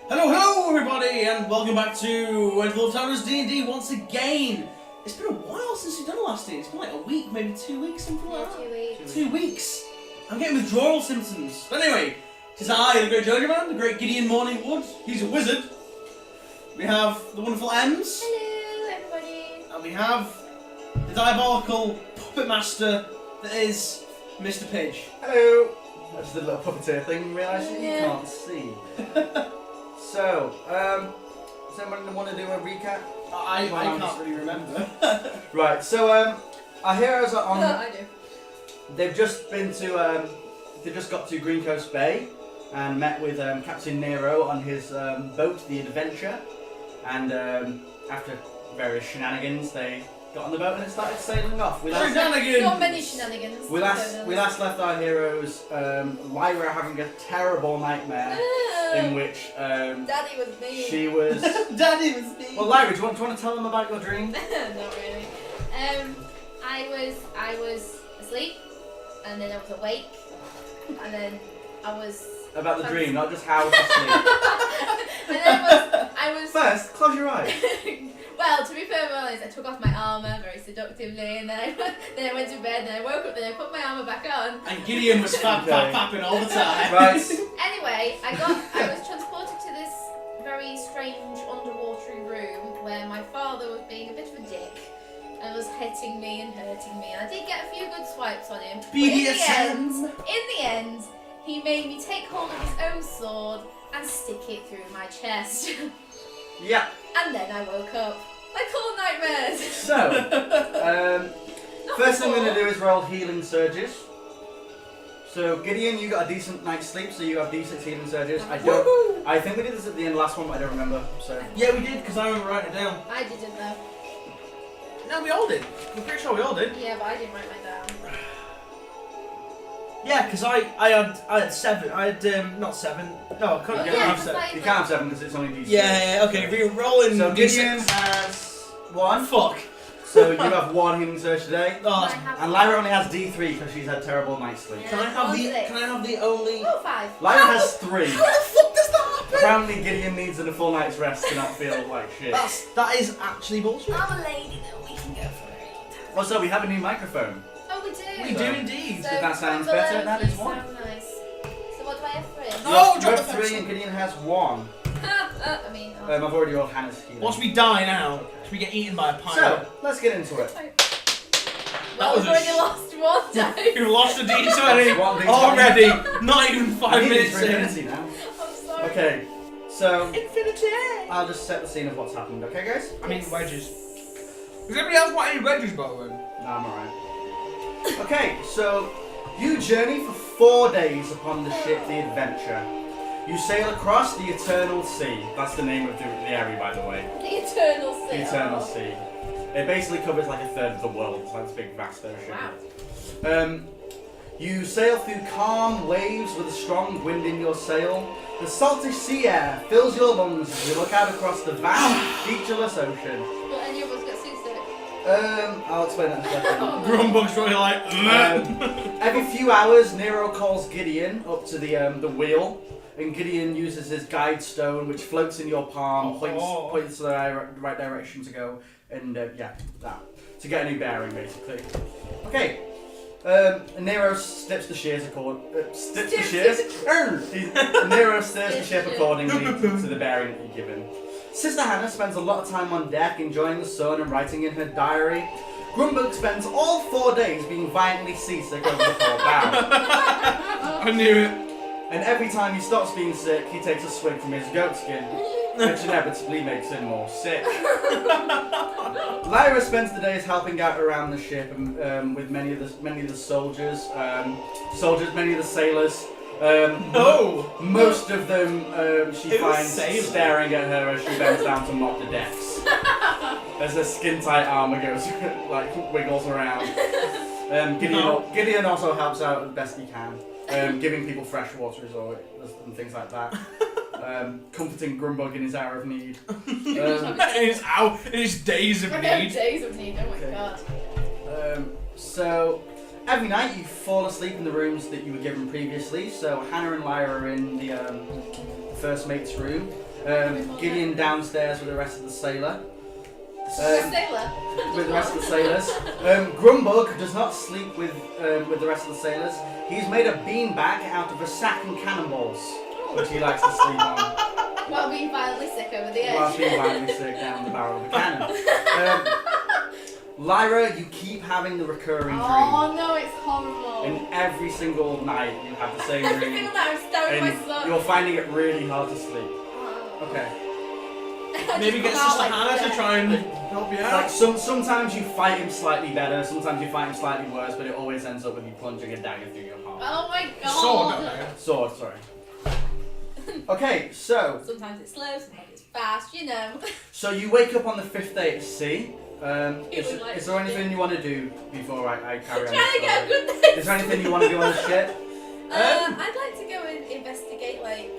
Hello everybody, and welcome back to Lord Towner's D&D once again. It's been a while since we've done the last day. It's been like a week, maybe 2 weeks, something like that. 2 weeks. 2 weeks. I'm getting withdrawal symptoms. But anyway, it is I, the Great JoJoMan, the Great Gideon Morningwood. He's a wizard. We have the wonderful Ems. Hello everybody. And we have the diabolical puppet master that is Mr. Pidge. Hello! That's the little puppeteer thing, realising you can't see. So, does anyone want to do a recap? I can't really remember. Right, so our heroes are on. I do. They've just been to. They just got to Green Coast Bay and met with Captain Nero on his boat, the Adventure. And after various shenanigans, they got on the boat and it started sailing off. Shenanigans! Not many shenanigans. We last left our heroes, Lyra having a terrible nightmare in which Daddy was me. she was. Daddy was me. Well, Lyra, do you want to tell them about your dream? Not really. I was asleep, and then I was awake, and then I was. About the dream, not just how to sleep. And then I was. First, close your eyes. Well, to be fair, honest, I took off my armour very seductively, and then I went to bed, and I woke up, and I put my armour back on. And Gideon was fapping all the time. Right. Anyway, I was transported to this very strange underwater room where my father was being a bit of a dick and was hitting me and hurting me, and I did get a few good swipes on him. But BDSM. in the end, he made me take hold of his own sword and stick it through my chest. Yeah. And then I woke up. Like all nightmares. So, first thing we're going to do is roll healing surges. So, Gideon, you got a decent night's sleep, so you have decent healing surges. I think we did this at the end of the last one, but I don't remember. So. Yeah, we did, because I remember writing it down. I didn't though. No, we all did. I'm pretty sure we all did. Yeah, but I didn't write mine down. Yeah, because I had 7. I had, not 7. No, I can't Yeah, have it's 7. like- You can't have 7 because it's only D6. Yeah, okay, we're rolling. So, Gideon D6. has 1. Fuck. So, you have 1 healing surge today. Oh, I that's- have And Lyra only has D3 because she's had terrible night's sleep. can I have the only... Oh, 5. Lyra has 3. How the fuck does that happen? Apparently, Gideon needs a full night's rest to not feel like shit. That is actually bullshit. I'm a lady though, we can go for it. Also, we have a new microphone. Oh, we do. We do indeed. So that sounds better, that is 1. Sound nice. So what do I have for it? No, You drop have the 3 pencil. and Gideon has 1. I mean, oh. I've already rolled Hannah's healing. Once we die now, should we get eaten by a pirate? So, let's get into it. Well, was we've a already lost one time. You've lost a D20 One D20. already. Not even 5 minutes in. Infinity now. I'm sorry. Okay, so Infinity. I'll just set the scene of what's happened, okay guys? I mean wedges. Does anybody else want any wedges, by the way? No, I'm alright. Okay, so you journey for 4 days upon the ship The Adventure. You sail across the Eternal Sea. That's the name of the area, by the way. The Eternal Sea. The Eternal Sea. It basically covers like a third of the world. It's like this big vast ocean. Wow. You sail through calm waves with a strong wind in your sail. The salty sea air fills your lungs as you look out across the vast, featureless ocean. Will any of us get seasick? I'll explain that in a second. Grumbug's probably like. Every few hours, Nero calls Gideon up to the wheel, and Gideon uses his guide stone, which floats in your palm, points to the right direction to go, and yeah, that to get a new bearing basically. Okay. Nero steps the shears Nero steers the ship accordingly to the bearing that you're given. Sister Hannah spends a lot of time on deck enjoying the sun and writing in her diary. Grumbug spends all 4 days being violently seasick over the port bow. I knew it. And every time he stops being sick, he takes a swig from his goat skin, which inevitably makes him more sick. Lyra spends the days helping out around the ship and with many of the soldiers, many of the sailors. Most of them she finds staring at her as she bends down to mop the decks. As her skin-tight armor goes wiggles around. Gideon also helps out as best he can, giving people fresh water and things like that. Comforting Grumbug in his hour of need. In his days of need. Days of need, oh my god. So, every night you fall asleep in the rooms that you were given previously. So Hannah and Lyra are in the first mate's room, Gideon downstairs with the rest of the sailor. Sailor. With the rest of the sailors. Grumbug does not sleep with the rest of the sailors. He's made a beanbag out of a sack and cannonballs, which he likes to sleep on. While being violently sick over the edge. While being violently sick down the barrel of a cannon. Lyra, you keep having the recurring dream. Oh no, it's horrible. And every single night you have the same Every dream. single night I'm staring And at my son. you're finding it really hard to sleep. Okay. Maybe get Sister Hannah to try and help you out. Like sometimes you fight him slightly better, sometimes you fight him slightly worse, but it always ends up with you plunging a dagger through your heart. Oh my god. Sword, not dagger. Sword, sorry. Okay, so Sometimes it's slow, sometimes it's fast, you know. so you wake up on the 5th day at sea. Feeling like Is there anything you want to do before I carry on? Trying to the get a story? good night's Is there anything you want to do on the ship? I'd like to go and investigate, like.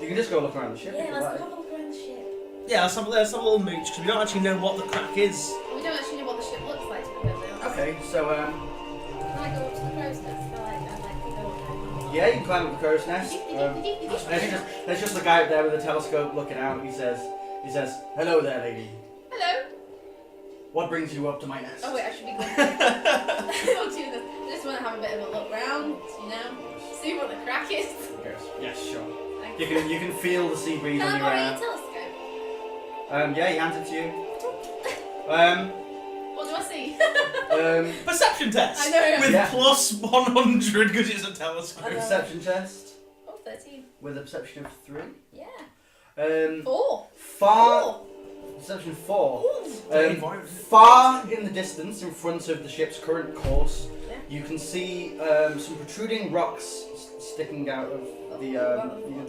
You can just go look around the ship. Yeah, if you let's like. go have a look around the ship. Yeah, let's have a little mooch because we don't actually know what the crack is. We don't actually know what the ship looks like, to be perfectly honest. Okay, so Can I go up to the crow's nest? I'd like to go up there. yeah, you can climb up the crow's nest. There's just a guy up there with a telescope looking out. He says, "Hello there, lady. Hello. What brings you up to my nest?" Oh wait, I should be going. Not doing this. I just want to have a bit of a look round, you know, see what the crack is. Yes, sure. Thank You can feel the sea breeze Can on I your borrow hair. your telescope? Yeah, he hands it to you. What do I see? Perception test. I know. With Yeah. plus 100 because it's a telescope. I know. Perception test Oh, 13. with a perception of 3. Yeah. 4. 4. Perception 4. Ooh. Far in the distance, in front of the ship's current course, Yeah. you can see some protruding rocks sticking out of the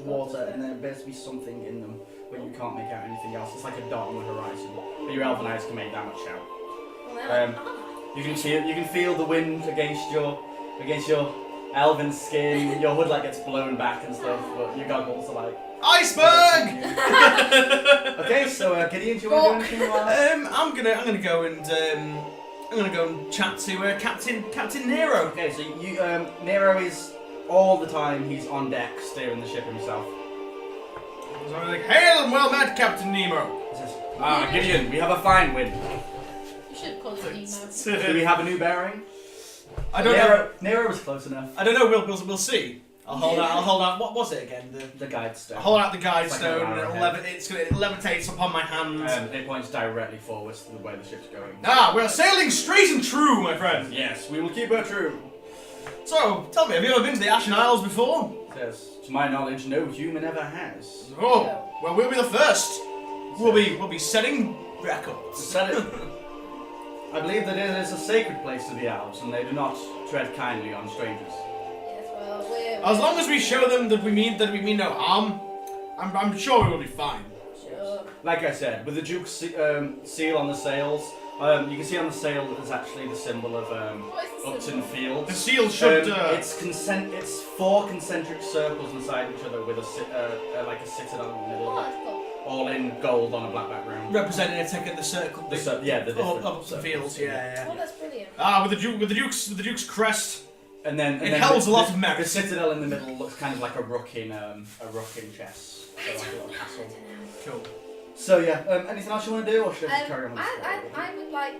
water, and there appears to be something in them, but you can't make out anything else. It's like a dot on the horizon, but your elven eyes can make that much out. Well, You can feel the wind against your elven skin. Your hood like gets blown back and stuff, but your goggles are like Iceberg. Okay, so Gideon, do you want to do anything? I'm gonna go and chat to Captain Nero. Okay, so you Nero is all the time he's on deck steering the ship himself. So I'm like, hail and well met, Captain Nemo. He says, Gideon, we have a fine wind. you should have called it Nemo. Do we have a new bearing? I don't know. Nero was close enough. I don't know. We'll see. I'll hold out. What was it again? The guide stone. I'll hold out the guide It's like stone, an and arrowhead. it levitates upon my hand. It points directly forwards to the way the ship's going. We're sailing straight and true, my friend. Yes, we will keep her true. So, tell me, have you ever been to the Ashen Isles before? Yes, to my knowledge, no human ever has. Oh, well, we'll be the first. We'll be setting records. Said it. I believe that it is a sacred place to the elves, and they do not tread kindly on strangers. Yes, well, we're As long as we show them that we mean no harm, I'm sure we will be fine. sure. Like I said, with the Duke's seal on the sails, you can see on the sail that there's actually the symbol of What is the Upton symbol? Fields. The seal should. It's 4 concentric circles inside each other with like a citadel in the middle, Oh, that's cool. all in gold on a black background. representing a tick at the circle. The different Up some fields. Yeah. Oh, that's brilliant. With the Duke's crest. And then It holds a lot of the merit. citadel in the middle looks kind of like a rook in chess. So like a little castle. Cool. So yeah, anything else you want to do, or should I just carry on? With the story? I would like.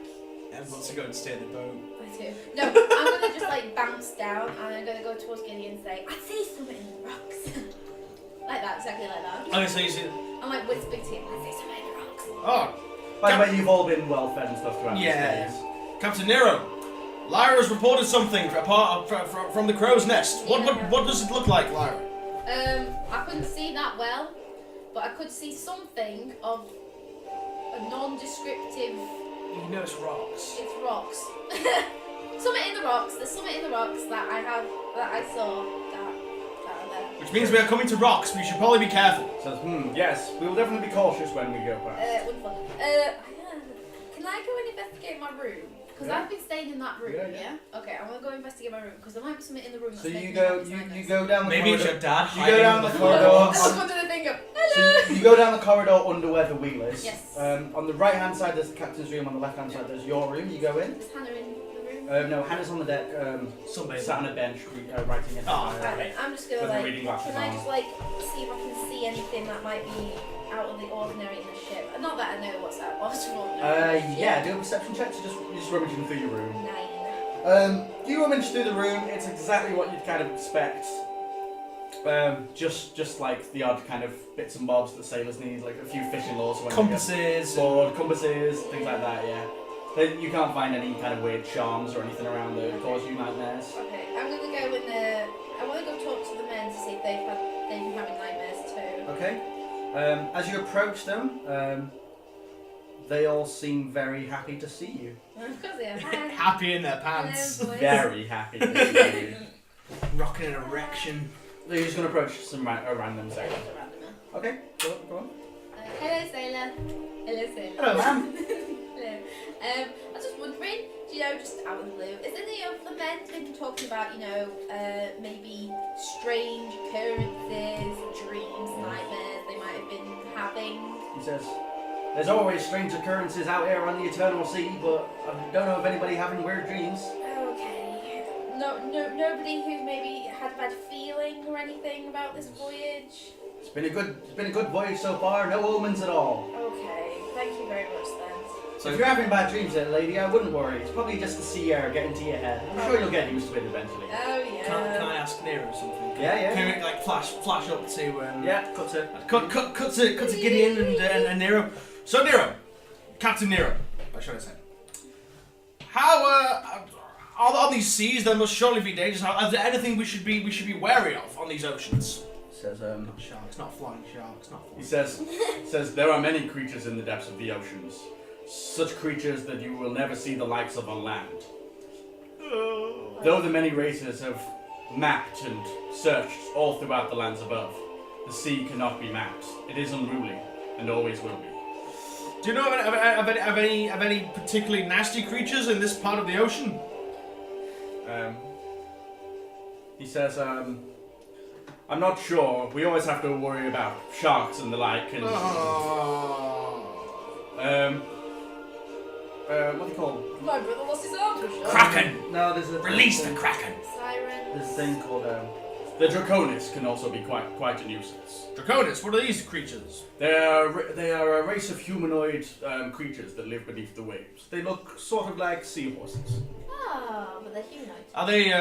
Everyone wants to go and steer the boat. I do. No, I'm gonna just like bounce down and I'm gonna go towards Gideon and say, I see something in the rocks. Like that, exactly like that. Okay, so you see. I'm like whispering to him, I see something in the rocks. Oh, By the way, you've all been well fed and stuff throughout Yeah. these days. Captain Nero. Lyra's reported something from the crow's nest. What does it look like, Lyra? I couldn't see that well, but I could see something of a non-descriptive. You know it's rocks. It's rocks. Something in the rocks. There's something in the rocks that I saw that are there. Which means we are coming to rocks. We should probably be careful. Says, yes, we will definitely be cautious when we go past. Wonderful. Can I go and investigate my room? Because I've been staying in that room, yeah? Okay, I'm gonna go investigate my room because there might be something in the room that's So you making go, me happy you go down the Maybe it's corridor. your dad You hiding go down in the the corridor. I look under the thing, go, hello! So you go down the corridor under where the wheel is. Yes. On the right hand side there's the captain's room. On the left hand side there's your room. You go in. Is Hannah in the room? No, Hannah's on the deck, sat on a bench, writing in her diary. I'm just gonna With her like, reading glasses can I on. just like see if I can see anything that might be out of the ordinary in the ship? Not that I know what's out of the ordinary. Yeah, do a perception check, so just rummaging through your room. 9. You rummage through the room, it's exactly what you'd kind of expect. Just like the odd kind of bits and bobs that sailors need, like a few fishing lures, compasses, things like that, yeah. You can't find any kind of weird charms or anything around that cause you nightmares. Okay, I'm gonna go in the. I want to go talk to the men to see if they've been having nightmares too. Okay. As you approach them, they all seem very happy to see you. Of course they are. Hi. Happy in their pants. Hello, boys. Very happy to see you. Rocking an erection. So you're just going to approach some random sailor. Just a randomer. Okay, go on. Hello, sailor. Hello, sailor. Hello, ma'am. Hello. I was just wondering, just out of the blue, is any of the men been talking about, maybe strange occurrences, dreams, nightmares they might have been having? He says, there's always strange occurrences out here on the eternal sea, but I don't know of anybody having weird dreams. Okay. Nobody who maybe had a bad feeling or anything about this voyage? It's been a good voyage so far, no omens at all. Okay, thank you very much then. So if you're having bad dreams there, lady, I wouldn't worry. It's probably just the sea air getting to your head. I'm sure you'll get used to it eventually. Oh yeah. Can I ask Nero something? Yeah. Can we like flash up to Yeah, cut to Gideon and Nero. So Nero, Captain Nero, what should I say? How on these seas there must surely be dangers. Is there anything we should be wary of on these oceans? Says Not sharks, not flying sharks, not. He says there are many creatures in the depths of the oceans. Such creatures that you will never see the likes of on land. Though the many races have mapped and searched all throughout the lands above, the sea cannot be mapped. It is unruly and always will be. Do you know of any particularly nasty creatures in this part of the ocean? He says, I'm not sure. We always have to worry about sharks and the like. And what do you call them? My brother lost his arm. Kraken! No, there's a Release the Kraken! Siren. There's a thing called the Draconis can also be quite a nuisance. Draconis, what are these creatures? They are a race of humanoid creatures that live beneath the waves. They look sort of like seahorses. Ah, but they're humanoid. Are they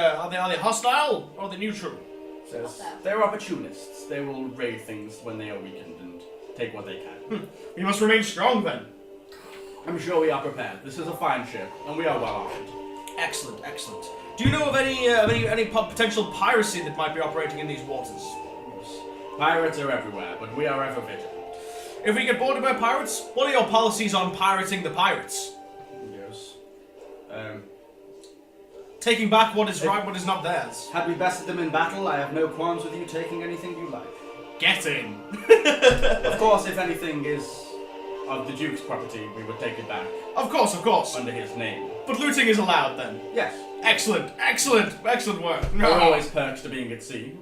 hostile or are they neutral? Says they're opportunists. They will raid things when they are weakened and take what they can. We must remain strong then. I'm sure we are prepared. This is a fine ship, and we are well armed. Excellent. Do you know of any potential piracy that might be operating in these waters? Yes. Pirates are everywhere, but we are ever vigilant. If we get boarded by pirates, what are your policies on pirating the pirates? Yes. Taking back what is right, what is not theirs. Had we bested them in battle, I have no qualms with you taking anything you like. Get in. Of course, if anything is of the Duke's property, we would take it back. Of course. Under his name. But looting is allowed then. Yes. Excellent work. There are always perks to being at sea.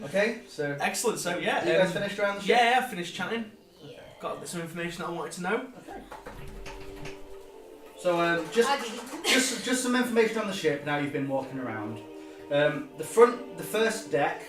Okay, so... Excellent, so yeah. You guys finished around the ship? Yeah, finished chatting. Yeah. Got some information that I wanted to know. Okay. So, just some information on the ship now you've been walking around. The first deck,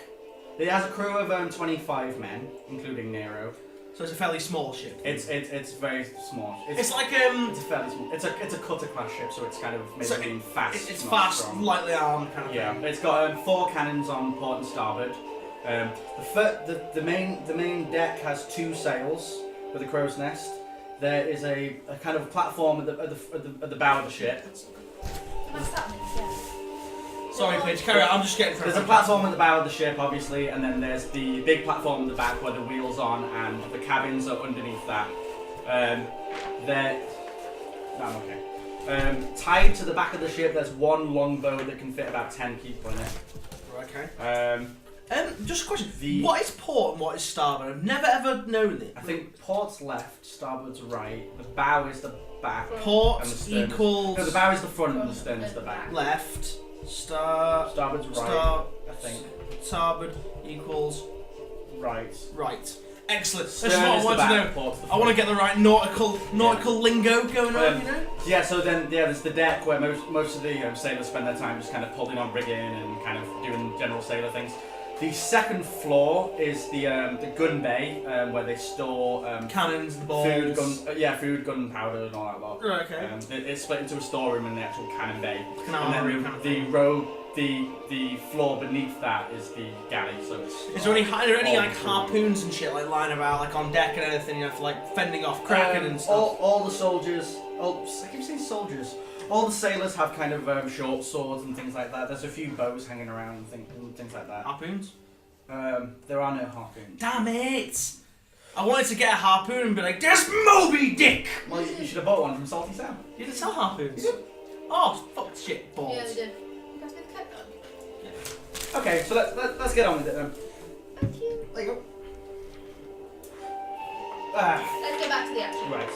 it has a crew of 25 men, including Nero. So it's a fairly small ship. It's very small. It's like It's a fairly small. It's a cutter class ship, so it's kind of maybe fast. It's not fast, strong. lightly armed kind of Yeah, thing. it's got 4 cannons on port and starboard. The main deck has 2 sails with a crow's nest. There is a kind of platform at the bow of the ship. What's that mean? Yeah. Sorry, Paige, carry on. I'm just getting. There's a platform at the bow of the ship, obviously, and then there's the big platform at the back where the wheels on, and the cabins are underneath that. Tied to the back of the ship, there's one longbow that can fit about 10 people in it. Okay. Just a question. What is port and what is starboard? I've never ever known it. I think port's left, starboard's right. The bow is the back. Port and the stern equals. No, the bow is the front and the stern is the back. Left. Starboard's right. I think. Starboard equals right. Right. Excellent. That's just what I want to know. I want to get the right nautical lingo going on, you know? Yeah, so then, there's the deck where most of the sailors spend their time just kind of pulling on rigging and kind of doing general sailor things. The second floor is the gun bay, where they store cannons, the balls, food, gunpowder, and all that lot. Right, okay. It's split into a storeroom in the actual cannon bay, Canal and room then kind of the thing. row, the floor beneath that is the galley. So it's. Is there any all like harpoons and shit like lying about like on deck and anything? You know, for like fending off kraken and stuff. All the soldiers. I keep saying soldiers. All the sailors have kind of short swords and things like that. There's a few bows hanging around and things like that. Harpoons? There are no harpoons. Damn it! I wanted to get a harpoon and be like, there's Moby Dick! Well, you should have bought one from Salty Sam. You didn't sell harpoons? You did. Oh, fuck shit, balls. Yeah, they did. You guys made the cake done. Okay, so let's get on with it then. Thank you. There you go. Let's get back to the action. Right.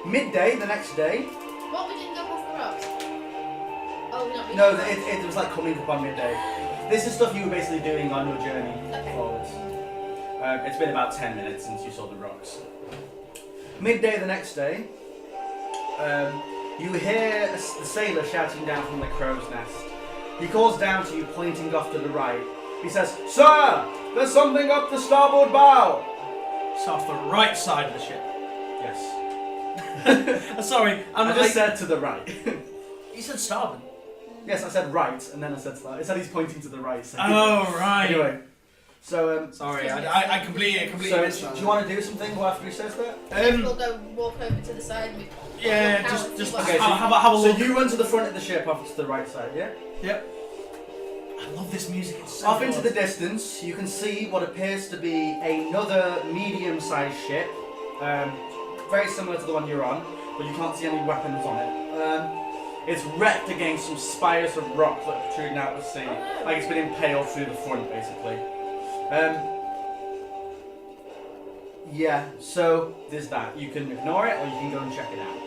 Midday the next day. What, we didn't go past the rocks? Oh, we're not really. No, it was like coming up on midday. This is stuff you were basically doing on your journey forwards. It's been about 10 minutes since you saw the rocks. Midday the next day, you hear the sailor shouting down from the crow's nest. He calls down to you, pointing off to the right. He says, "Sir, there's something up the starboard bow." It's off the right side of the ship. Yes. Sorry, I just said to the right. You said starboard. Yes, I said right, and then I said start. It said he's pointing to the right. So Oh, right. Anyway, so sorry, I completely so missed that. do you want to do something after he says that? We'll go walk over to the side and we Yeah, walk out and just see what okay, happens. have a So look. you run to the front of the ship, off to the right side, yeah? Yep. I love this music. It's so Off good. into the distance, you can see what appears to be another medium-sized ship, very similar to the one you're on, but you can't see any weapons on it. It's wrecked against some spires of rock that are protruding out of the sea, like it's been impaled through the front, basically. Yeah, so there's that. You can ignore it, or you can go and check it out.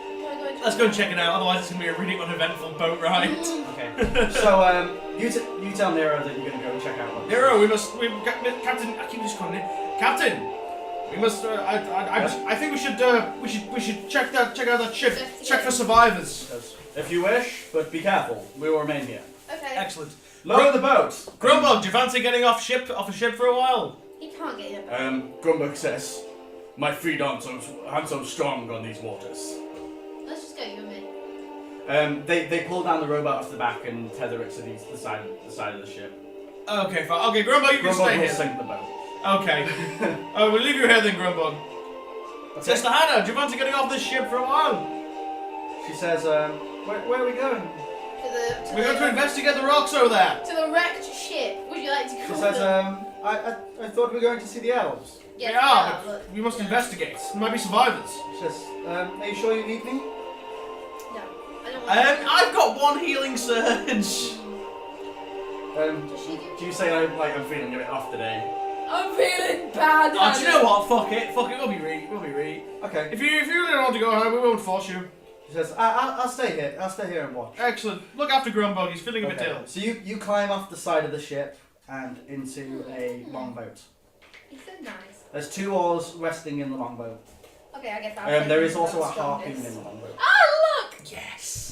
Let's go and check it out, otherwise it's going to be a really uneventful boat ride. Okay. So, you tell Nero that you're going to go and check out what. Nero, Captain, I keep just calling it. Captain! We must, I think we should check out that ship, check for survivors. Yes. If you wish, but be careful. We will remain here. Okay. Excellent. Lower the boat. Grumbug, do you fancy getting off a ship for a while? He can't get in. Grumbug says, "My feet aren't so strong on these waters." Let's just go, you and me. They pull down the rowboat off the back and tether it to the side of the ship. Okay, fine. Okay, Grumbug, you can stay Grumbug will here. sink the boat. Okay. We'll leave you here then, Grumbug. Okay. Sister Hannah, do you fancy getting off this ship for a while? She says, where are we going? We're going to investigate the rocks over there. To the wrecked ship. Would you like to go? She says, I thought we were going to see the elves. Yes, we are, but but we must investigate. There might be survivors. She says, are you sure you need me? No, I don't want to. I've got one healing surge. Does she do? Do you say I'm feeling a bit off today? I'm feeling bad. Oh, do you know what? Fuck it. We'll be right. Okay. If you really want to go home, we won't force you. She says, I'll stay here. I'll stay here and watch. Excellent. Look after Grumbug. He's feeling a bit Okay. ill. So you climb off the side of the ship and into a longboat. He's so nice. There's 2 oars resting in the longboat. Okay, I guess I'll There take is him also a for the harpoon in strongest. the longboat. Oh, look! Yes.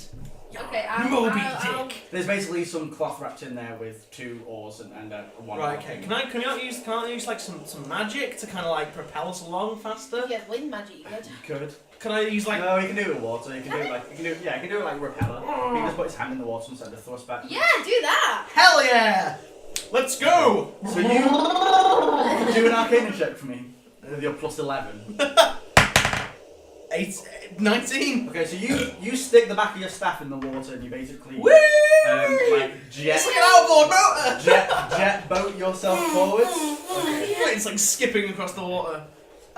Okay, Moby I'll Dick. There's basically some cloth wrapped in there with 2 oars and one. Right. Okay. Can I use like some magic to kind of like propel us along faster? Yeah, wind magic, you good? You could. Can I use like? No, you can do it with water. You can do it like you can do it like repeller. He can just put his hand in the water and send a thrust back. Yeah, do that! Hell yeah! Let's go. So you do an Arcana check for me. With your plus 11. 19. Okay, so you stick the back of your staff in the water and you basically Woo! like It's like an outboard motor. jet boat yourself forwards. Okay. It's like skipping across the water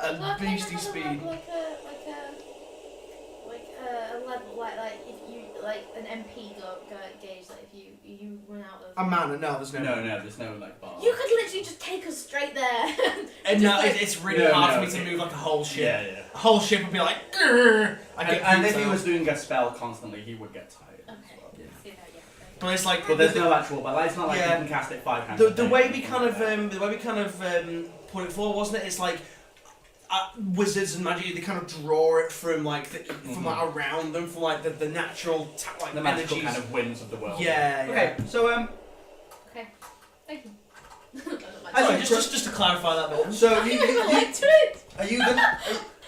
at Like beastie speed. a level, like if you, like an MP gauge, like if you run out of... A man, no, there's no. No, there's no like bar. You could literally just take us straight there. And no, like- it's really No, hard no, for me to okay. move like a whole ship. Yeah. A whole ship would be like, "Grrr." I'd get And if pooped he out. was doing a spell constantly, he would get tired. Okay, as well. see that, yeah. But it's like, But there's no actual, but it's not like Yeah. you can cast it 5 hands. the a day way or we anything kind like of that. put it for, wasn't it? It's like wizards and magic. They kind of draw it from like from like around them, from like the natural like the magical energies. kind of winds of the world. Yeah. Okay, so Okay, thank you. Sorry, just to clarify that bit. So I you, don't even like to it.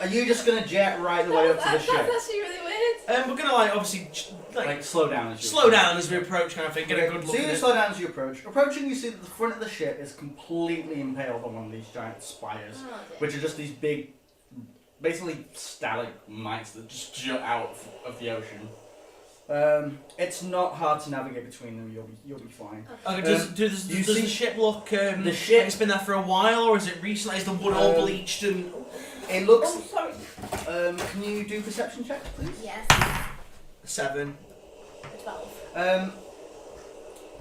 are you just gonna jet right the way up to the That's ship? actually really weird. We're gonna like obviously Like slow down as you slow down as we approach, kind of thing. Get a good look So you at it. slow down as you approach. Approaching, you see that the front of the ship is completely impaled on one of these giant spires, Oh, dear. which are just these big, basically stalagmites that just jut out of the ocean. It's not hard to navigate between them. You'll be fine. Okay, does the ship look? The ship. Like it's been there for a while, or is it recent? Is the wood all bleached and? It looks. Oh, sorry. Can you do perception checks, please? Yes. 7. 12.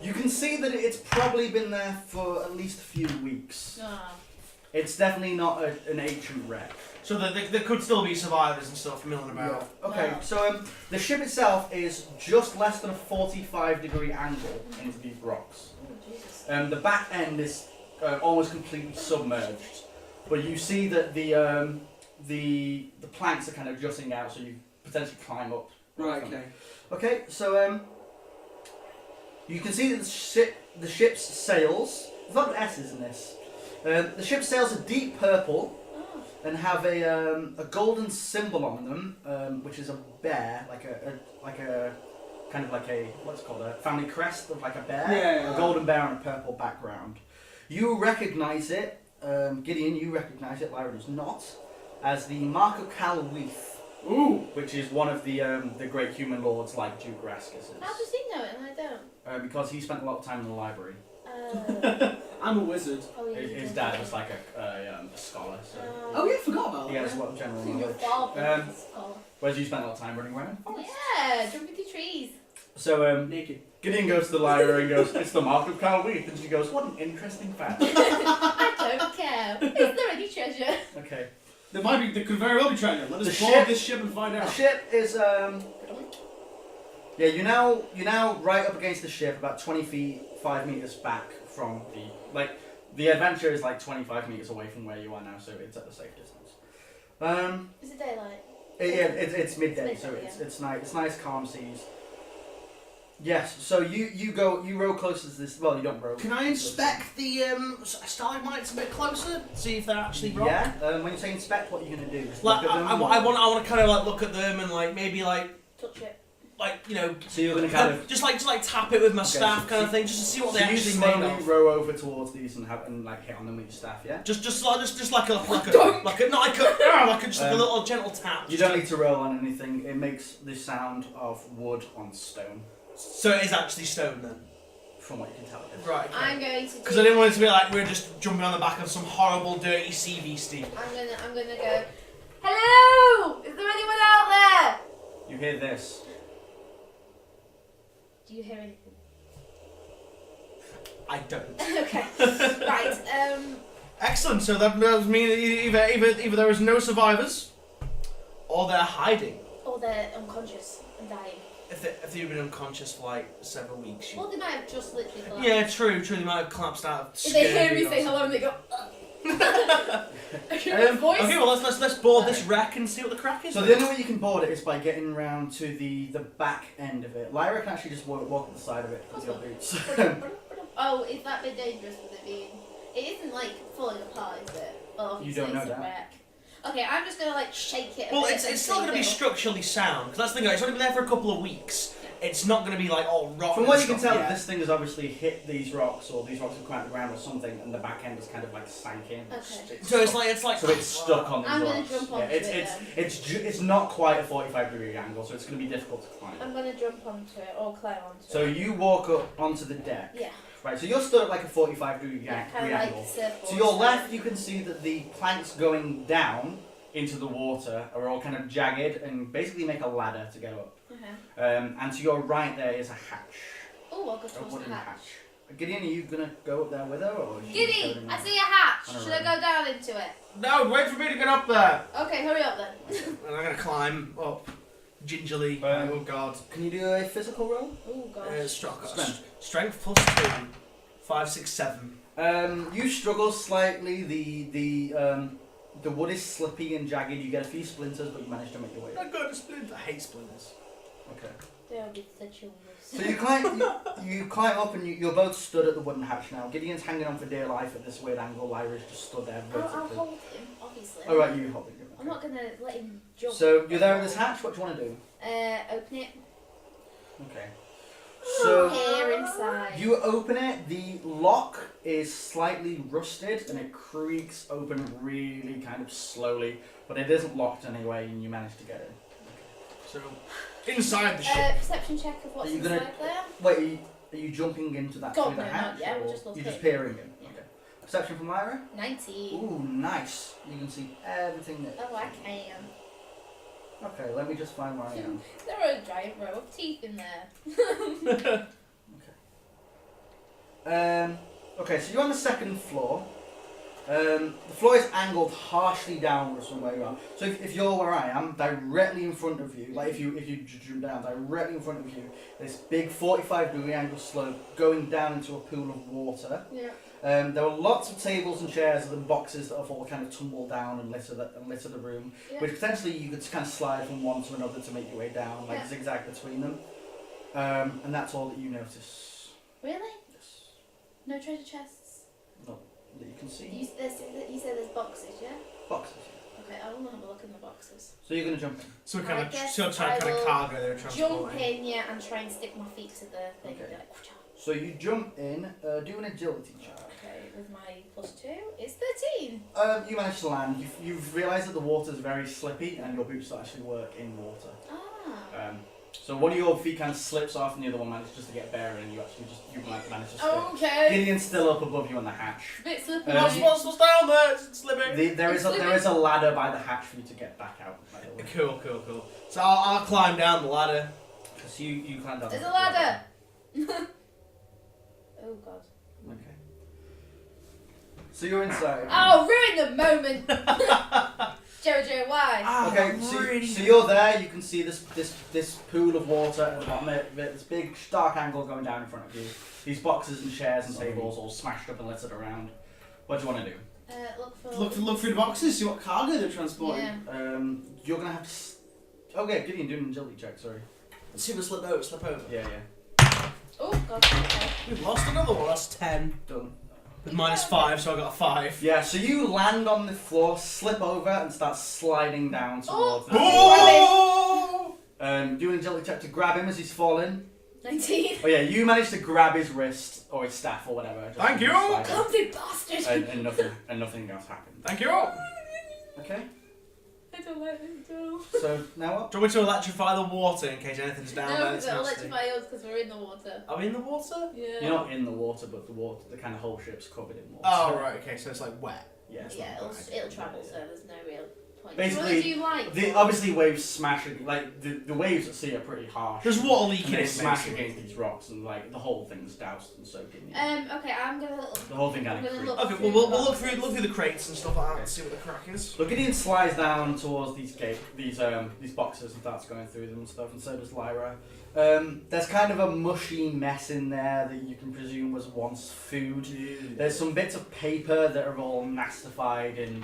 You can see that it's probably been there for at least a few weeks. Oh. It's definitely not an ancient wreck. So there could still be survivors and stuff milling about. Yeah. Okay, Wow. so the ship itself is just less than a 45-degree angle into these rocks. Oh, Jesus. The back end is almost completely submerged, but you see that the planks are kind of jutting out, so you potentially climb up. Right, okay. Okay, so you can see that the ship's sails. There's a lot of S's in this. The ship's sails are deep purple Oh. and have a golden symbol on them, which is a bear, like a kind of like a what's it called, a family crest of like a bear, Yeah. a golden bear on a purple background. You recognise it, Gideon. You recognise it. Lyra does not, as the Mark of Calweath. Ooh! Which is one of the great human lords like Duke Raskus How does he know it and I don't? because he spent a lot of time in the library. I'm a wizard. Oh, yeah, His dad was like a scholar, so Oh yeah, I forgot about he that. has a lot of general Your knowledge. father was a scholar. Whereas you spent a lot of time running around. Yeah, jumping through trees. So Naked. Gideon goes to the Lyra and goes, "It's the Mark of Calweath," and she goes, "What an interesting fact." I don't care. Is there any treasure? Okay. There could very well be treasure. Let us The board ship- this ship and find The out. ship is yeah. You're now right up against the ship, about 20 feet, 5 meters back from the adventure is like 25 meters away from where you are now, so it's at a safe distance. Is it daylight? It's midday, It's so midday, it's nice. It's nice, calm seas. Yes. So you row closer to this. Well, you don't row. Can I inspect the stalagmites a bit closer? See if they're actually rock? Yeah. When you say inspect, what are you gonna do? Just Like look at them, I want to kind of like look at them and like maybe like Touch it. you know So you're gonna kind of. just like tap it with my Okay, staff so- kind of thing just to see what So they you actually made slowly of. row over towards these and like hit on them with your staff. Yeah. Just like a little gentle tap. You don't need to roll on anything. It makes the sound of wood on stone, So it is actually stone then. from what you can tell. It is. Right. I'm going to. Because I didn't want it to be like we're just jumping on the back of some horrible, dirty sea beastie. I'm gonna go. Hello! Is there anyone out there? You hear this. Do you hear anything? I don't. Okay. Right. Excellent. So that does mean that either there is no survivors, or they're hiding. Or they're unconscious and dying. If they've been unconscious for like several weeks. Or they might have just literally collapsed. Yeah, true. They might have collapsed out of If they hear me scurvy or say hello and they go. Voice. Okay, well let's board this wreck and see what the crack is. So the only way you can board it is by getting round to the back end of it. Lyra can actually just walk at the side of it with your boots. Oh, is that bit dangerous with it being? It isn't like falling apart, is it? Well, obviously don't know it's a that. wreck. Okay, I'm just gonna like shake it. Well, it's still going to be structurally sound because that's the thing. It's only been there for a couple of weeks. It's not going to be like all rock. From and what you can stuff tell, yet. this thing has obviously hit these rocks, or these rocks have come out of the ground or something, and the back end is kind of like sank in. Okay. So it's like So it's stuck on these I'm gonna rocks. jump onto It's not quite a 45-degree angle, so it's going to be difficult to climb. I'm gonna jump onto it or climb onto So it. you walk up onto the deck. Yeah. Right, so you're stood at like a 45-degree Yeah, kind of angle. like surfboard To your style. left, you can see that the planks going down into the water are all kind of jagged and basically make a ladder to get up. And to your right there is a hatch. Oh, I'll go A towards wooden the hatch. hatch. Gideon, are you gonna go up there with her, or? Are you Giddy, going I see a hatch. On a Should I road. go down into it? No, wait for me to get up there. Okay, hurry up then. And I'm going to climb up gingerly. Oh god. Can you do a physical roll? Oh gosh. Strength. Strength plus 2. 5, 6, 7. You struggle slightly. The wood is slippy and jagged. You get a few splinters, but you manage to make your way. I got a splinter. I hate splinters. Okay. They'll be such a So you climb up and you're both stood at the wooden hatch now. Gideon's hanging on for dear life at this weird angle. Lyra's just stood there I'll vertically. hold him, obviously. Oh right, you hold him. I'm not gonna let him jump. So you're there at this hatch. What do you want to do? Open it. Okay. So Here inside. you open it. The lock is slightly rusted and it creaks open really kind of slowly, but it isn't locked anyway, and you manage to get in. So, inside the ship. Perception check of what's Are you gonna- inside there. Wait, are you jumping into that God, through the no, hatch? not yet, we're or just you're looking. just peering in. Yeah. Okay. Perception from Lyra. 90. Ooh, nice. You can see everything that. Oh, I can. Okay, let me just find where I am. There are a giant row of teeth in there. Okay, so you're on the second floor. The floor is angled harshly downwards from where you are. So if you're where I am, directly in front of you, like if you jump down, directly in front of you, this big 45-degree angle slope going down into a pool of water. Yeah. There are lots of tables and chairs and boxes that have all kind of tumbled down and litter the room, Yeah. which potentially you could kind of slide from one to another to make your way down, like Yeah. zigzag between them. And that's all that you notice. Really? Yes. No treasure chests? That you can see. You said there's boxes, yeah? Boxes. Okay, I want to have a look in the boxes. So you're gonna jump in. So we I kind of guess kind I of will cargo they were Jump transporting. in, yeah, and try and stick my feet to the thing. Okay. And be like, "Whoosh." So you jump in, do an agility check. Okay, with my +2, it's 13. You manage to land. You've realised that the water's very slippy and your boots don't actually work in water. Ah. So one of your feet kind of slips off and the other one manages just to get bearing and you manage to slip. Okay. Gideon's still up above you on the hatch. Bit slippery. What's down there? It's slipping. There is a ladder by the hatch for you to get back out, by the way. Cool. So I'll climb down the ladder. So you climb down. There's a ladder. Oh god. Okay. So you're inside. Oh, ruin the moment. Jojo, why? Okay, so you're there. You can see this pool of water at the bottom of it, this big stark angle going down in front of you. These boxes and chairs and tables all smashed up and littered around. What do you want to do? Look through the boxes, see what cargo they're transporting. Yeah. You're gonna have to. Okay, Gideon, doing an agility check. Sorry. Let's see if we slip over. Yeah. Oh god. Okay. We've lost another one. That's 10. Done. With -5, so I got a 5. Yeah. So you land on the floor, slip over, and start sliding down towards. the Oh! Do an agility check to grab him as he's falling. 19. Oh yeah, you managed to grab his wrist or his staff or whatever. just Thank as you! slide down. Clumsy bastard. And nothing else happened. Thank you. Do Okay. I don't let him go. So now what? you want me to electrify the water in case anything's down No, there? because That's I'll nasty? electrify yours because we're in the water. Are we in the water? Yeah. You're not in the water, but the kind of whole ship's covered in water. Oh right. Okay. So it's like wet. Yeah. It's Yeah, not it'll travel, so there's no real point. Basically, what do you like? Obviously waves smash, like the waves at sea are pretty harsh. There's water and leaking they in. smash basically. against these rocks and like the whole thing's doused and soaked in. Okay, I'm gonna. The whole thing kind I'm of gonna creeps. look. Okay. Well, we'll look through the crates and stuff like that and see what the crack is. So Gideon slides down towards these boxes and starts going through them and stuff, and so does Lyra. There's kind of a mushy mess in there that you can presume was once food. There's some bits of paper that are all mastified and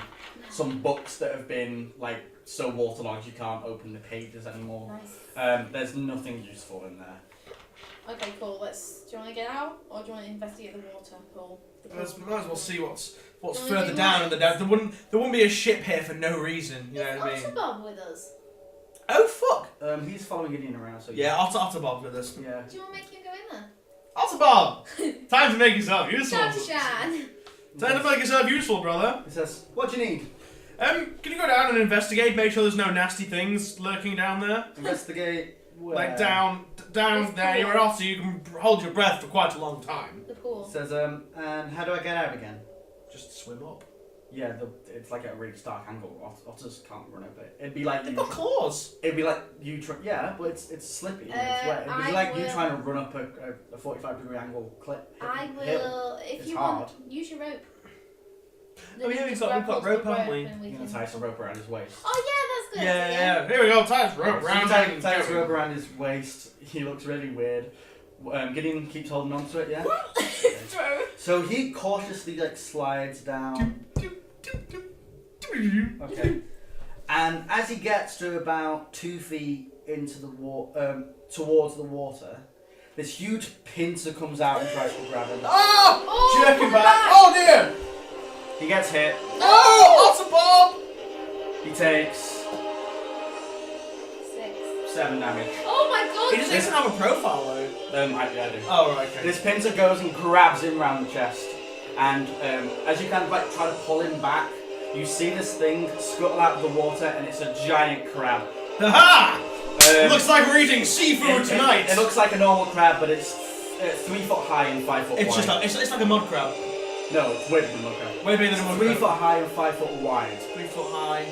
some books that have been like so waterlogged you can't open the pages anymore. Nice. There's nothing useful in there. Okay, cool. Do you want to get out, or do you want to investigate the water pool? Might as well see what's Well, further you down might- in the depth. There wouldn't be a ship here for no reason. You know what I mean? Bob with us. Oh fuck! He's following Gideon around, so Yeah, Otterbob with us. yeah. Do you want to make him go in there? Otterbob! Time to make yourself useful. Sunshine. Time to make yourself useful, brother. He says, "What do you need?" Can you go down and investigate? Make sure there's no nasty things lurking down there. Investigate. Where? Like down This there, pool. you're off, so you can hold your breath for quite a long time. The pool. It says, and how do I get out again? Just swim up. Yeah, it's like a really stark angle. Otters can't run up it. It'd be like They've you got claws. It'd be like you yeah, but it's slippy. And it's wet. It'd be I like you will- trying to run up a 45-degree angle cliff. I hill. will. If It's you hard. want, use your rope. Oh, yeah, we've got Grab rope, hold of the haven't we? and You're gonna tie some rope around his waist. Oh yeah, that's good. Yeah. Here we go. Tie this rope So round you him. tie his rope around his waist. He looks really weird. Gideon keeps holding on to it, yeah? throat. So he cautiously like slides down. Okay. And as he gets to about 2 feet into the towards the water, this huge pincer comes out and tries to grab him. Oh! Jerking back. Oh dear! He gets hit. Oh! Otterbob! He takes 6. 7 damage. Oh my god! He doesn't even have a profile though. I do. Oh, right, okay. This pincer goes and grabs him round the chest, and as you kind of like try to pull him back, you see this thing scuttle out of the water, and it's a giant crab. Haha! Looks like we're eating seafood tonight. It looks like a normal crab, but it's 3 foot high and 5 foot It's wide. just it's like a mud crab. No, it's way bigger than a mud crab. Way bigger than a mud 3 crab. foot high and 5 foot wide. 3 foot high,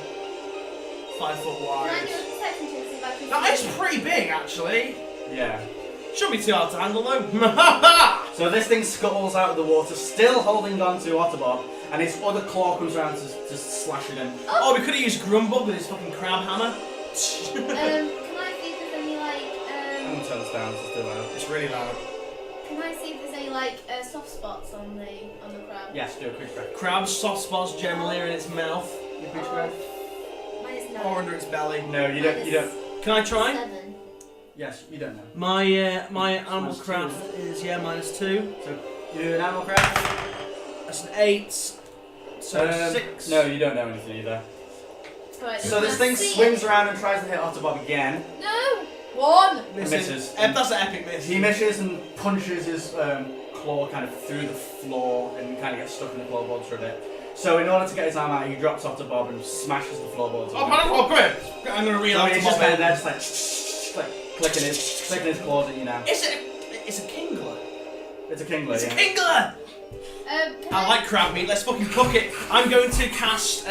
5 foot Can I wide. do a perception check to see if I can That is see? pretty big, actually. Yeah. Shouldn't be too hard to handle though. So this thing scuttles out of the water, still holding on to Otterbob, and his other claw comes around to slash at him. Oh, we could have used Grumble with his fucking crab hammer. Can I see if there's any like I'm gonna turn this down, it's too loud. It's really loud. Can I see if there's any like soft spots on the crab? Yes, do a quick breath. Crab's soft spots generally are in its mouth Do a quick breath. Mine is 9. or under its belly. No, you don't. Can I try? 7. Yes, you don't know. My animal Minus craft is -2. So, you do an animal craft? That's an 8. So 6. No, you don't know anything either. Right, So this thing swings around and tries to hit Otterbob again. No! 1! Misses. That's an epic miss. He misses and punches his claw kind of through the floor and kind of gets stuck in the floorboards for a bit. So in order to get his arm out, he drops Otterbob and smashes the floorboards. Oh, come here. I'm gonna reel So out he's to just my there, just like clicking his claws at you now. It's a kingler. It's a kingler, It's a yeah. kingler. Can I like crab meat. Let's fucking cook it. I'm going to cast.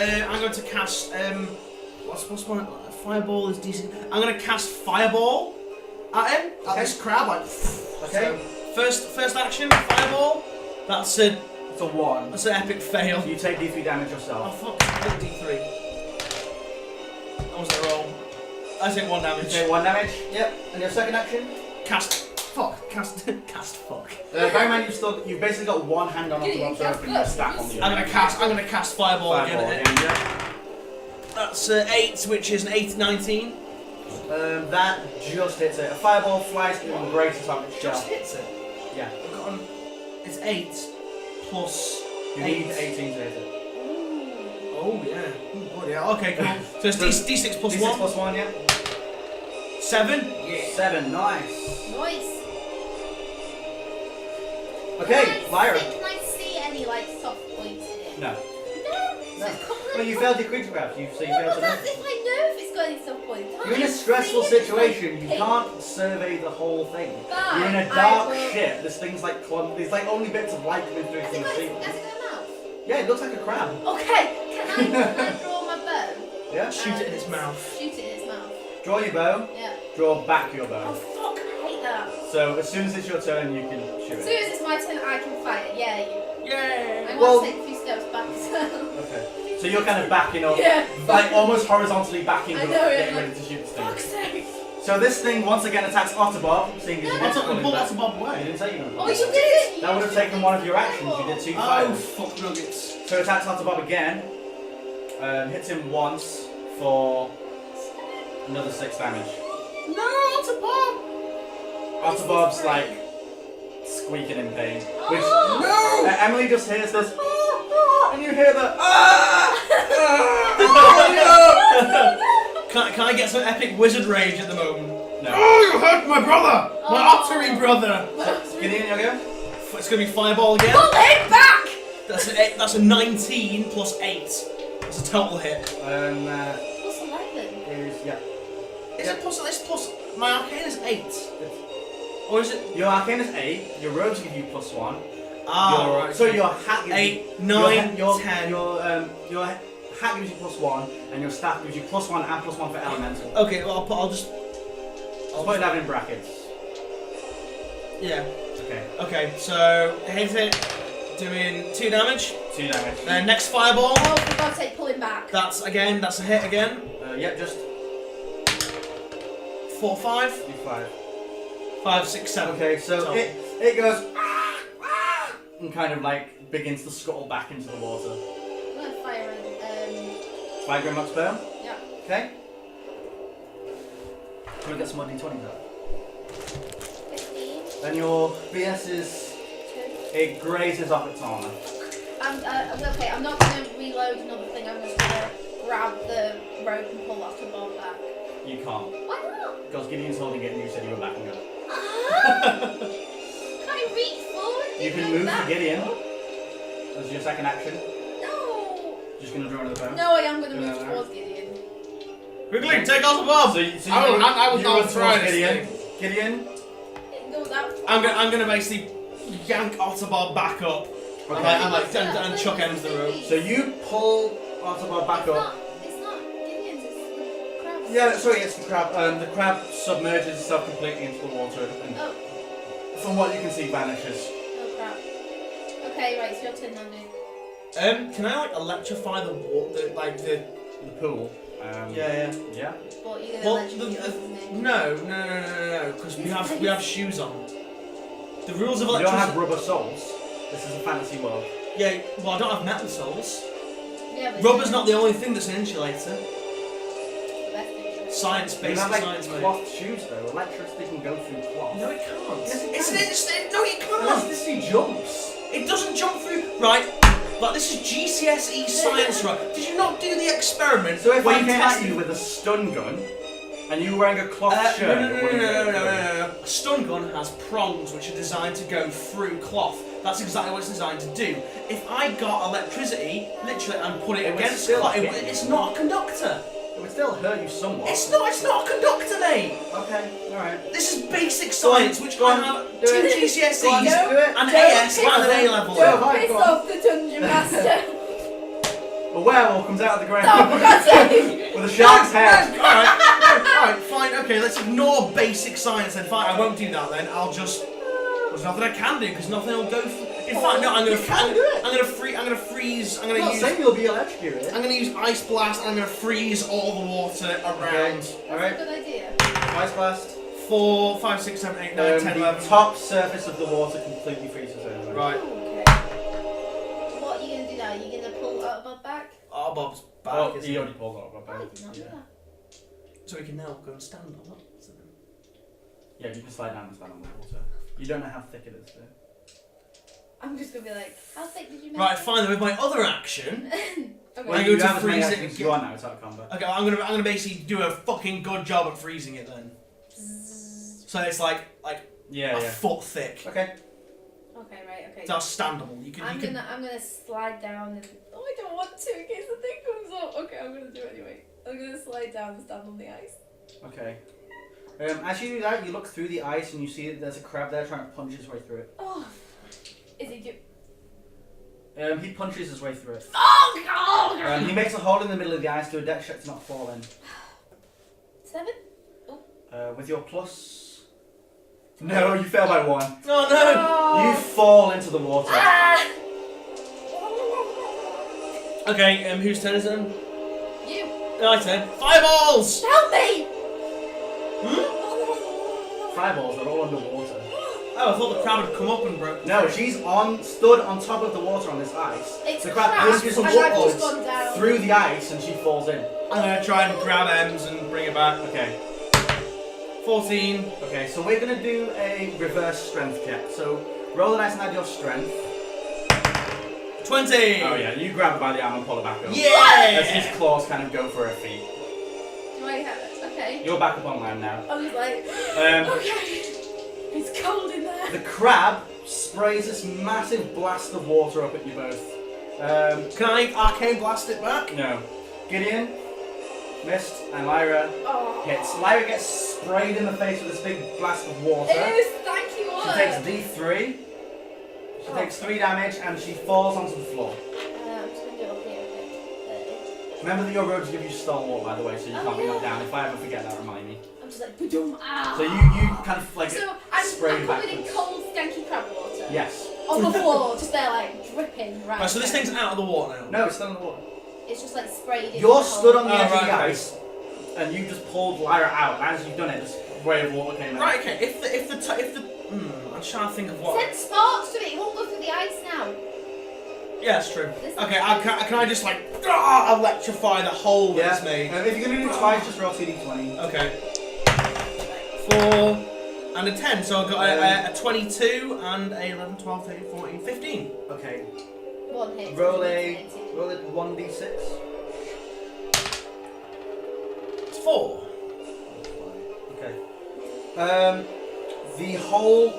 What's my fireball is decent. I'm going to cast fireball at him. At Okay. this crab. Like. Okay. So, first action, fireball. That's an It's a 1. epic fail. You take D3 damage Oh yourself. fuck! I got D3. That was a roll. I take 1 You damage. take 1 damage. Yep. And your second action? Cast. Fuck. Cast fuck. Bear in mind you've basically got one hand on Yeah, Otterbob, so open your staff on the I'm other. gonna cast fireball, Fireball again. again, yeah. That's 8, which is an 8, 19. That just hits it. A fireball flies through and breaks atop its shell. Just hits it. Yeah. I've got it's 8 plus You 8. need 18 to hit it. Oh yeah. Ooh, bloody hell. Okay, cool. So it's D6 plus D6 1. plus 1, yeah. 7. Yeah. 7, nice. Nice. Okay, Lyra. Can I see any like soft points in it? No. No. So it's completely. Well, you failed your creature grab, so you No, failed but to that's know. if I know if it's got any soft points. Can't You're in I a stressful see if it's, situation. like, You pink? can't survey the whole thing. Fine, You're in a I dark will- ship. This thing's like there's like only bits of light coming through Has from it the got ceiling. its, has it got a mouth? Yeah, it looks like a crab. Okay, can I draw my bow? Yeah. Shoot it in its mouth. Shoot it in its mouth. Draw your bow. Yeah. Draw back your Oh bow. fuck, I hate that. So as soon as it's your turn, you can shoot As it. soon as it's my turn, I can fight it. Yeah, Yay! I Well- want to take a few steps back as well. Okay. So you're kind of backing up, Yeah. like almost horizontally backing I up, know, yeah, getting like, ready to shoot this thing. Fuck's sake. So this thing once again attacks Otterbob, seeing as you What's didn't up? pull him Pull back. Otterbob You away. didn't say you Oh, were. you did! That would have taken one of your actions. You did 2 Oh, fires. fuck nuggets. So it attacks Otterbob again. Hits him once for another 6 damage. No, Otterbob! Otterbob's like squeaking in pain. Which Oh! No! Emily just hears this, and you hear the Can I get some epic wizard rage at the moment? No. Oh, you hurt my brother! My Oh. ottery brother! Gideon, you go. It's gonna be fireball again. Pull him back! That's a 19 plus 8. That's a total hit. Plus 11. Is yeah. Is it plus? It's plus. My arcane is 8. Or is it? Your arcane is 8. Your robes give you +1. Ah, right. So your hat gives 8, you, 9, your, 10. Your hat gives you +1, and your staff gives you +1 and +1 for elemental. Okay, well I'll just. I'll put that in brackets. Yeah. Okay. Okay, so hit it, doing 2 damage. 2 damage. Then next fireball. Oh, for God's sake, pull him back. That's a hit again. Yep, just 4, 5, do 5. 5, 6, 7. Okay, so Total. it goes and kind of like begins to scuttle back into the water. I'm gonna fire it. Fire Grimlock spell? Yeah. Okay. Can we get some more d20s out? 15. Then your BS is... 2. It grazes off its armor. Okay, I'm not gonna reload another thing. I'm just gonna grab the rope and pull that above back. You can't. Why not? Because Gideon's holding it and you said you were backing up. Ah! Can I reach forward? You can like move that? to Gideon as your second action. No. Just gonna draw another bow. No, I am gonna Do move that towards Gideon. Quickly, take off the bomb! So I was you not run towards trying Gideon. Gideon. It goes that far. I'm gonna basically yank Otterbob back up. Okay. And chuck ends the rope. So you pull Otterbob back up. It's not Gideon's, it's the crab's. Yeah, sorry, it's the crab. The crab submerges itself completely into the water and Oh. from what you can see vanishes. Oh crap. Okay, right, it's your turn now, dude. Can I like electrify the water, The pool. Yeah. Yeah. But you're gonna Well, let you go, no, because we have shoes on. The rules of You don't electricity. have rubber soles. This is a fantasy world. Yeah, well I don't have metal soles. Yeah, but Rubber's not the only thing that's an insulator. the best thing. Science, You basic have like science, mate. cloth shoes though. Electricity can go through cloth. No, it can't. Yes, it It's can. an instant. No, it Unless can't. this thing jumps. It doesn't jump through. Right. Like this is GCSE science, right? Did you not do the experiment? So if where I came at tested- you with a stun gun, and you were wearing a cloth shirt, no, it wouldn't go through. no. A stun gun has prongs which are designed to go through cloth. That's exactly what it's designed to do. If I got electricity, literally, and put it It would against still cloth, hit it's you. not a conductor. It would still hurt you somewhat. It's not a conductor, mate. Okay, alright. This is basic Go on, science, which go I on, have do 2 it. GCSEs Go on, do it. and Don't AS piss and an A off- level. Go Don't on, piss go on. off the dungeon master. A werewolf comes out of the ground Oh, for God's sake! with a shark's head. Alright, fine, okay, let's ignore basic science then. Fine, I won't do that then. There's nothing I can do because nothing will go through. In fact, no, I'm gonna freeze. I'm I'm gonna not use. saying you'll be electrocuted. I'm gonna use ice blast. And I'm gonna freeze all the water around. That's a Alright, good idea. ice blast. 4, 5, 6, 7, 8, 9, 10, The 11. top surface of the water completely freezes over. Right. Okay. What are you gonna do now? Are you gonna pull Otterbob back? Oh, Bob's back. Oh, isn't he he? already pulled out of Why my did you not do that? So we can now go and stand on that. Yeah, you can slide down and stand on the water. You don't know how thick it is, though. I'm just gonna be like, how thick did you make Right, it? fine. Then with my other action, Okay. Well, I'm you going to have as many freeze it actions as you want now, it's out of combat. okay, I'm gonna basically do a fucking good job at freezing it then. So it's like Yeah, a yeah. foot thick. Okay. Okay, right, okay. That's standable. You I'm can. gonna slide down and I don't want to in case the thing comes up. Okay, I'm gonna do it anyway. I'm gonna slide down and stand on the ice. Okay. As you do that, you look through the ice and you see that there's a crab there trying to punch his way through it. Oh, is he do? He punches his way through it. Oh, He makes a hole in the middle of the ice to a deck check to not fall in. 7? With your plus... No, you fail by 1. Oh You fall into the water. Ah! no! Okay, whose turn is it? then? You My turn. Fireballs! help me! Fireballs are all underwater. Oh, I thought the crab had come up and broke. No, she's stood on top of the water on this ice. It's The crab crap, pushes and I've just upwards gone down. through the ice and she falls in. I'm gonna try and grab Ems and bring it back. Okay. 14. Okay, so we're gonna do a reverse strength check. So roll the dice and add your strength. 20. Oh yeah, you grab her by the arm and pull her back up. As Yeah! his claws kind of go for her feet. Do I have it? Okay. You're back up on land now. I'm just like, Um, okay. It's cold in there. the crab sprays this massive blast of water up at you both. Can I arcane blast it back? No. Gideon, missed, and Lyra Oh. hits. Lyra gets sprayed in the face with this big blast of water. Ew, thank you, She what? takes D3. She takes 3 damage and she falls onto the floor. I'm just gonna do it up here, okay. Remember that your robes give you stalwart, by the way, so you Oh, can't be knocked yeah. down. If I ever forget that, remind me. I'm just like, ba-dum, ah. So you kind of like So spray I'm covered in backwards. cold, skanky crab water. Yes. On the floor, just there, like dripping. Right. Right, so this okay. thing's out of the water now. No, it's still in the water. It's just like sprayed. in You're the stood on hole. the edge of right, the okay. ice, and you just pulled Lyra out. As you've done it, this wave of water came out. Right, okay. If the I'm trying to think of what. Send sparks to it. It won't go through the ice now. Yeah, it's true. This Okay, is- can I just like electrify the hole that's made? If you're gonna do it twice, just roll 2d20. Okay. 4 and a 10, so I've got a 22 and a 11, 12, 13, 14, 15. Okay. One hit. Roll a 1d6. It's 4. Okay. The whole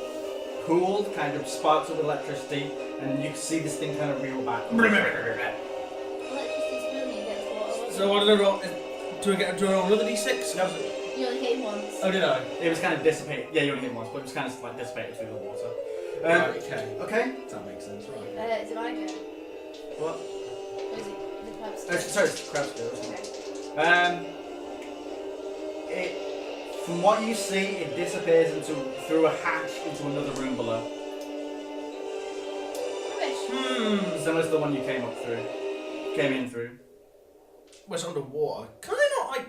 pool kind of sparks up with electricity, and you can see this thing kind of reel back. Electricity's brilliant against water. So what did I roll? Do I roll another d6? No, You only hit once. Oh, did I? it was kind of dissipated. Yeah, you only hit once, but it was kind of like dissipated through the water. Right, okay. Okay. That makes sense, right. Is it my go? What? Or is it the crab's Sorry, it's the crab's go, isn't it? Okay. From what you see, it disappears through a hatch into another room below. Rubbish. Similar to the one you came in through. Well, it's underwater. Can I not, like...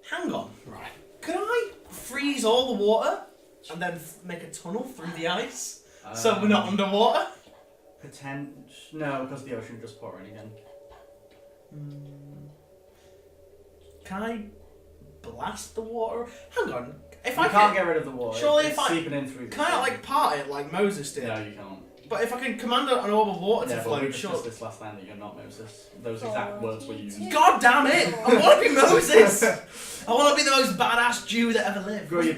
Hang on. Right. Can I freeze all the water and then make a tunnel through the ice so we're not underwater? No, because the ocean just pouring again. Can I blast the water? Hang on. If You I can't get rid of the water. Surely it's if I- seeping in through. Can I not, like, part it like Moses did? No, you can't. But if I can command an orb of water to Yeah, but flow, we discussed sure. this last time that you're not Moses. Those exact words were used. God damn it! I want to be Moses! I want to be the most badass Jew that ever lived. Grow your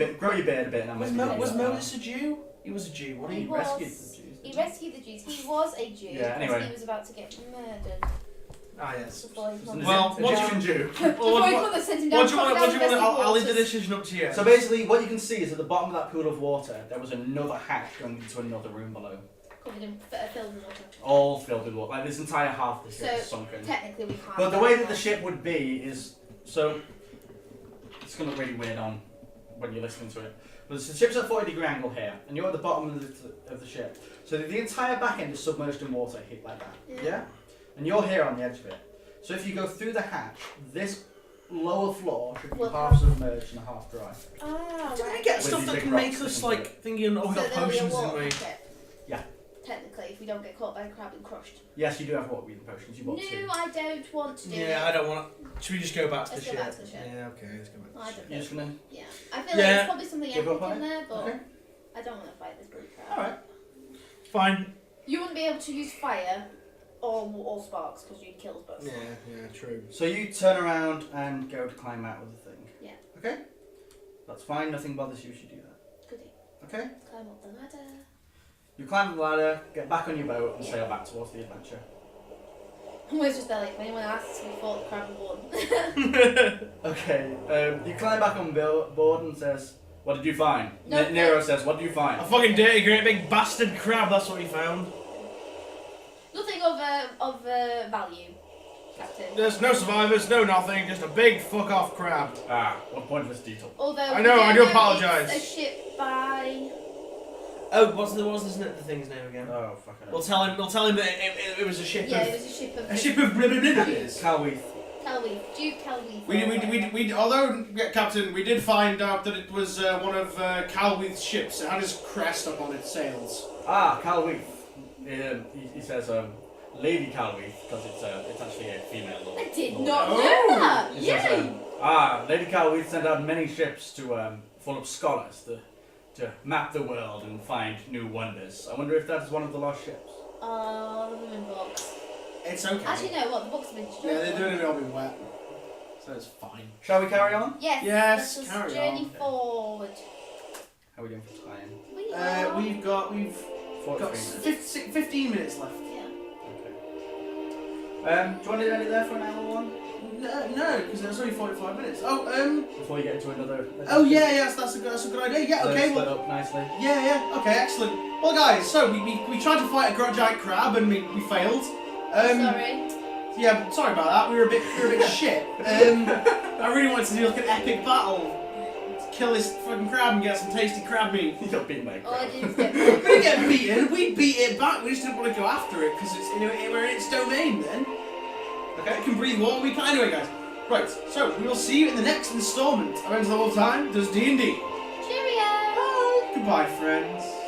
beard a bit, and I'm Was Moses a Jew? He was a Jew, wasn't He he? rescued the Jews. He rescued the Jews. He was a Jew. Yeah, anyway. Because he was about to get murdered. Ah, yes. Before his mother- Well, what do you- Egyptian Jew. Before his mother sent him down What do you want? crocodile I'll leave the waters. decision up to you. So basically, what you can see is at the bottom of that pool of water, there was another hatch going into another room below. Covered in filled with water. All filled with water. Like this entire half of the ship is So sunken. technically we can't. But the go way in that the there. ship would be is so. It's gonna look really weird on when you're listening to it. But the ship's at a 40-degree angle here, and you're at the bottom of the ship. So the entire back end is submerged in water, hit like that. Yeah. And you're here on the edge of it. So if you go through the hatch, this lower floor should be Well, half submerged and half dry. Ah, Did we right. get With stuff these that big can rocks make us sticking like through thinking? Oh, we got there'll be a potions, didn't water we? pocket. Yeah. Technically, if we don't get caught by a crab and crushed. Yes, you do have water breathing potions. You bought two. No, I don't want to do it. Yeah, I don't want to. Should we just go back to the Let's go ship? back to the ship. Yeah, okay, let's go back. I don't You're know. just gonna. Yeah. I feel Yeah. like there's probably something Give epic up on in it? there, but Okay. I don't want to fight this brute crab. All right. Fine. You wouldn't be able to use fire or sparks because you'd kill us both. Yeah, true. So you turn around and go to climb out of the thing. Yeah. Okay. That's fine. Nothing bothers you if you do that. Goody. Okay. Climb up the ladder. You climb the ladder, get back on your boat, and sail back towards the adventure. Always just there, like, if anyone asks, we fought the crab and won. Okay. You climb back on board and says, "What did you find?" No. Nero says, "What did you A find?" fucking dirty, great big bastard crab. That's what he found. Nothing of value, Captain. There's no survivors, no nothing. Just a big fuck off crab. Ah, what pointless detail. Although I we know, don't I do if apologise. It's a ship by. Oh, what's the thing's name again? Oh, fucking We'll tell him that it was a ship Yeah, of it was a ship of. a ship of blah blah blah. Calweath. Kelweath, Duke Kelweath. We although Captain, we did find out that it was one of Calweath's ships. It had his crest up on its sails. Ah, Calweath. He says, Lady Calweath, because it's actually a female lord. I did lord. not Oh. know that. He Yay! says, Lady Calweath sent out many ships to full of scholars to map the world and find new wonders. I wonder if that is one of the lost ships. Oh, the women books. It's okay. Actually, no. What the books have been destroyed. Yeah, they're doing it all been wet, so it's fine. Shall we carry on? Yes. Yes, Let us carry journey on. forward. How are we doing for time? We are. We've got 43 minutes. 15 minutes left. Yeah. Okay. Do you want to end it there for an hour one? No, because there's only 45 minutes. Oh, Before you get into another. Oh yeah, yes, that's a good idea. Yeah, okay. Split Well, up nicely. yeah, okay, excellent. Well, guys, so we tried to fight a giant crab and we failed. Sorry. Yeah, sorry about that. We were a bit shit. I really wanted to do like an epic battle, to kill this fucking crab and get some tasty crab meat. You got beaten by a All I crab. did was get. We didn't get beaten. We beat it back. We just didn't want to go after it because we're in its domain then. Okay, it can breathe water. We can anyway, guys. Right. So we will see you in the next instalment of Enter the Wolf Time Does D&D. Cheerio. Bye. Goodbye, friends.